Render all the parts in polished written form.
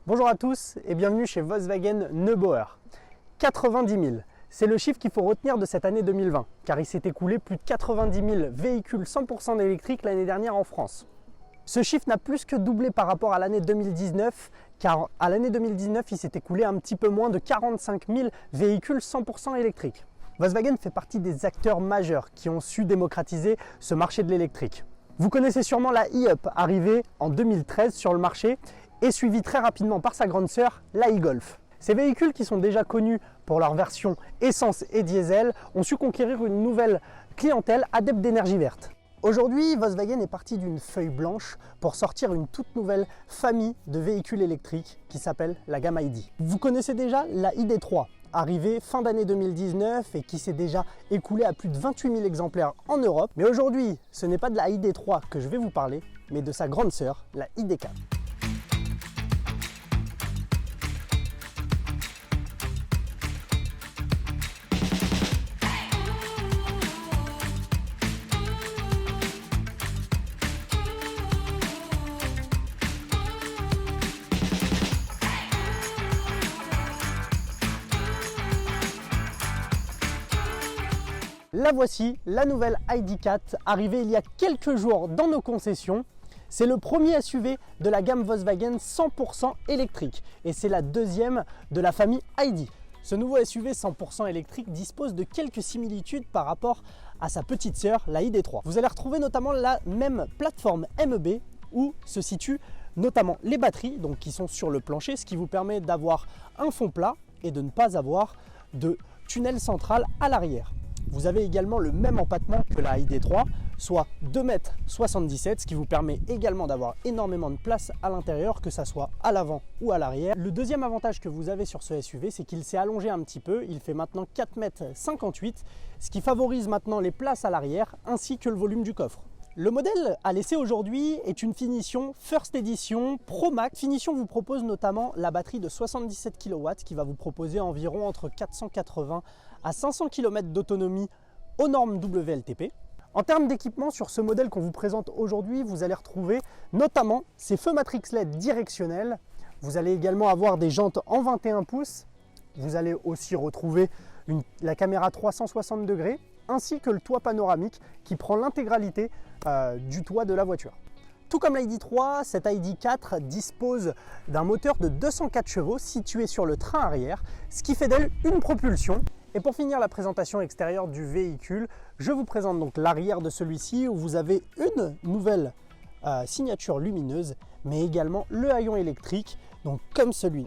Bonjour à tous et bienvenue chez Volkswagen Neubauer. 90 000, c'est le chiffre qu'il faut retenir de cette année 2020, car il s'est écoulé plus de 90 000 véhicules 100% électriques l'année dernière en France. Ce chiffre n'a plus que doublé par rapport à l'année 2019, car à l'année 2019, il s'est écoulé un petit peu moins de 45 000 véhicules 100% électriques. Volkswagen fait partie des acteurs majeurs qui ont su démocratiser ce marché de l'électrique. Vous connaissez sûrement la e-Up, arrivée en 2013 sur le marché et suivie très rapidement par sa grande sœur, la e-Golf. Ces véhicules qui sont déjà connus pour leur version essence et diesel ont su conquérir une nouvelle clientèle adepte d'énergie verte. Aujourd'hui, Volkswagen est parti d'une feuille blanche pour sortir une toute nouvelle famille de véhicules électriques qui s'appelle la gamme ID. Vous connaissez déjà la ID.3, arrivée fin d'année 2019 et qui s'est déjà écoulée à plus de 28 000 exemplaires en Europe. Mais aujourd'hui, ce n'est pas de la ID.3 que je vais vous parler, mais de sa grande sœur, la ID.4. La voici, la nouvelle ID.4, arrivée il y a quelques jours dans nos concessions. C'est le premier SUV de la gamme Volkswagen 100% électrique et c'est la deuxième de la famille ID. Ce nouveau SUV 100% électrique dispose de quelques similitudes par rapport à sa petite sœur, la ID.3. Vous allez retrouver notamment la même plateforme MEB où se situent notamment les batteries donc qui sont sur le plancher, ce qui vous permet d'avoir un fond plat et de ne pas avoir de tunnel central à l'arrière. Vous avez également le même empattement que la ID.3, soit 2,77 m, ce qui vous permet également d'avoir énormément de place à l'intérieur, que ça soit à l'avant ou à l'arrière. Le deuxième avantage que vous avez sur ce SUV, c'est qu'il s'est allongé un petit peu. Il fait maintenant 4,58 m, ce qui favorise maintenant les places à l'arrière ainsi que le volume du coffre. Le modèle à l'essai aujourd'hui est une finition First Edition Pro Max. Finition vous propose notamment la batterie de 77 kW qui va vous proposer environ entre 480 à 500 km d'autonomie aux normes WLTP. En termes d'équipement, sur ce modèle qu'on vous présente aujourd'hui, vous allez retrouver notamment ces feux Matrix LED directionnels. Vous allez également avoir des jantes en 21 pouces. Vous allez aussi retrouver la caméra 360 degrés ainsi que le toit panoramique qui prend l'intégralité du toit de la voiture. Tout comme l'ID.3, cette ID.4 dispose d'un moteur de 204 chevaux situé sur le train arrière, ce qui fait d'elle une propulsion. Et pour finir la présentation extérieure du véhicule, je vous présente donc l'arrière de celui-ci où vous avez une nouvelle signature lumineuse, mais également le haillon électrique, donc comme celui.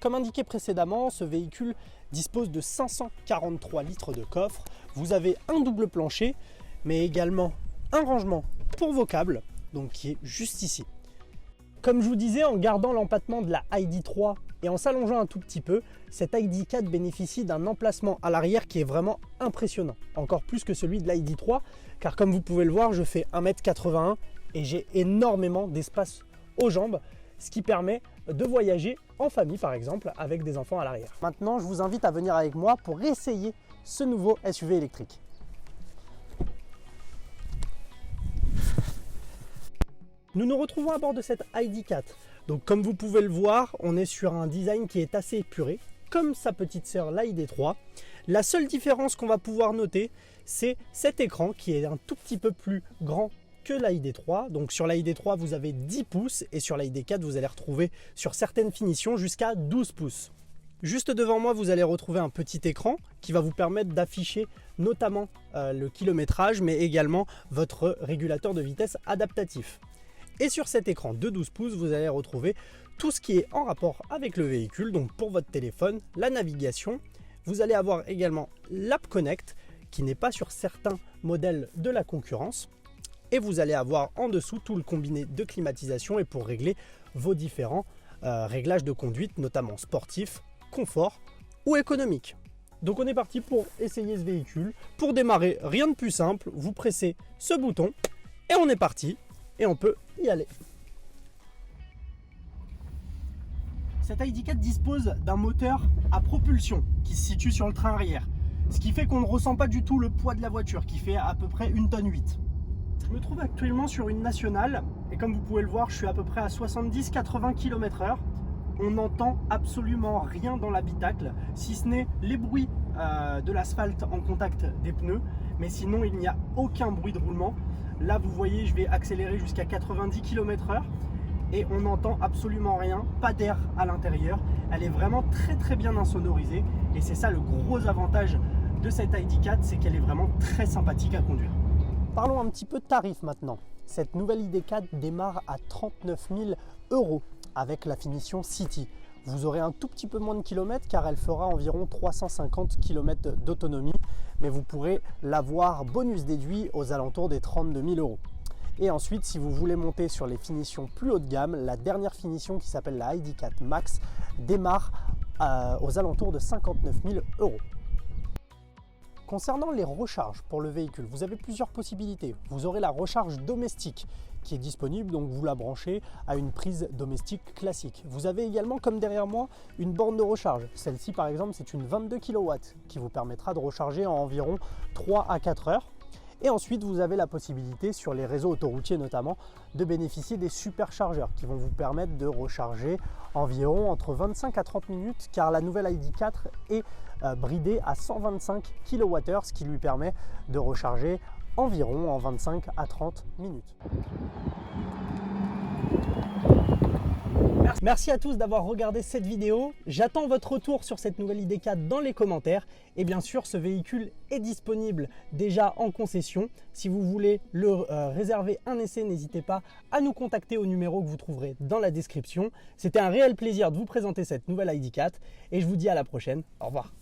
Comme indiqué précédemment, ce véhicule dispose de 543 litres de coffre. Vous avez un double plancher, mais également un rangement pour vos câbles, donc qui est juste ici. Comme je vous disais, en gardant l'empattement de la ID.3 et en s'allongeant un tout petit peu, cette ID.4 bénéficie d'un emplacement à l'arrière qui est vraiment impressionnant, encore plus que celui de la ID.3, car comme vous pouvez le voir, je fais 1,81 m et j'ai énormément d'espace aux jambes, ce qui permet de voyager en famille par exemple avec des enfants à l'arrière. Maintenant, je vous invite à venir avec moi pour essayer ce nouveau SUV électrique. Nous nous retrouvons à bord de cette ID.4. Donc comme vous pouvez le voir, on est sur un design qui est assez épuré, comme sa petite sœur la ID.3. La seule différence qu'on va pouvoir noter, c'est cet écran qui est un tout petit peu plus grand que la ID.3. Donc sur la ID.3, vous avez 10 pouces et sur la ID.4, vous allez retrouver sur certaines finitions jusqu'à 12 pouces. Juste devant moi, vous allez retrouver un petit écran qui va vous permettre d'afficher notamment le kilométrage, mais également votre régulateur de vitesse adaptatif. Et sur cet écran de 12 pouces, vous allez retrouver tout ce qui est en rapport avec le véhicule. Donc pour votre téléphone, la navigation, vous allez avoir également l'App Connect qui n'est pas sur certains modèles de la concurrence. Et vous allez avoir en dessous tout le combiné de climatisation et pour régler vos différents réglages de conduite, notamment sportif, confort ou économique. Donc on est parti pour essayer ce véhicule. Pour démarrer, rien de plus simple, vous pressez ce bouton et on est parti et on peut y aller. Cette ID.4 dispose d'un moteur à propulsion qui se situe sur le train arrière, ce qui fait qu'on ne ressent pas du tout le poids de la voiture qui fait à peu près 1,8 tonne. Je me trouve actuellement sur une nationale Et comme vous pouvez le voir, je suis à peu près à 70-80 km/h. On n'entend absolument rien dans l'habitacle, si ce n'est les bruits de l'asphalte en contact des pneus. Mais sinon, il n'y a aucun bruit de roulement. Là, vous voyez, je vais accélérer jusqu'à 90 km/h et on n'entend absolument rien, pas d'air à l'intérieur. Elle est vraiment très bien insonorisée et c'est ça le gros avantage de cette ID4, c'est qu'elle est vraiment très sympathique à conduire. Parlons un petit peu de tarifs maintenant. Cette nouvelle ID4 démarre à 39 000 € avec la finition City. Vous aurez un tout petit peu moins de kilomètres car elle fera environ 350 km d'autonomie, mais vous pourrez l'avoir bonus déduit aux alentours des 32 000 €. Et ensuite, si vous voulez monter sur les finitions plus haut de gamme, la dernière finition qui s'appelle la ID4 Max démarre aux alentours de 59 000 €. Concernant les recharges pour le véhicule, vous avez plusieurs possibilités. Vous aurez la recharge domestique qui est disponible, donc vous la branchez à une prise domestique classique. Vous avez également, comme derrière moi, une borne de recharge. Celle-ci par exemple, c'est une 22 kW qui vous permettra de recharger en environ 3 à 4 heures. Et ensuite, vous avez la possibilité, sur les réseaux autoroutiers notamment, de bénéficier des superchargeurs qui vont vous permettre de recharger environ entre 25 à 30 minutes car la nouvelle ID4 est bridée à 125 kWh, ce qui lui permet de recharger environ en 25 à 30 minutes. Merci à tous d'avoir regardé cette vidéo. J'attends votre retour sur cette nouvelle ID4 dans les commentaires. Et bien sûr, ce véhicule est disponible déjà en concession. Si vous voulez le réserver un essai, n'hésitez pas à nous contacter au numéro que vous trouverez dans la description. C'était un réel plaisir de vous présenter cette nouvelle ID4 et je vous dis à la prochaine. Au revoir.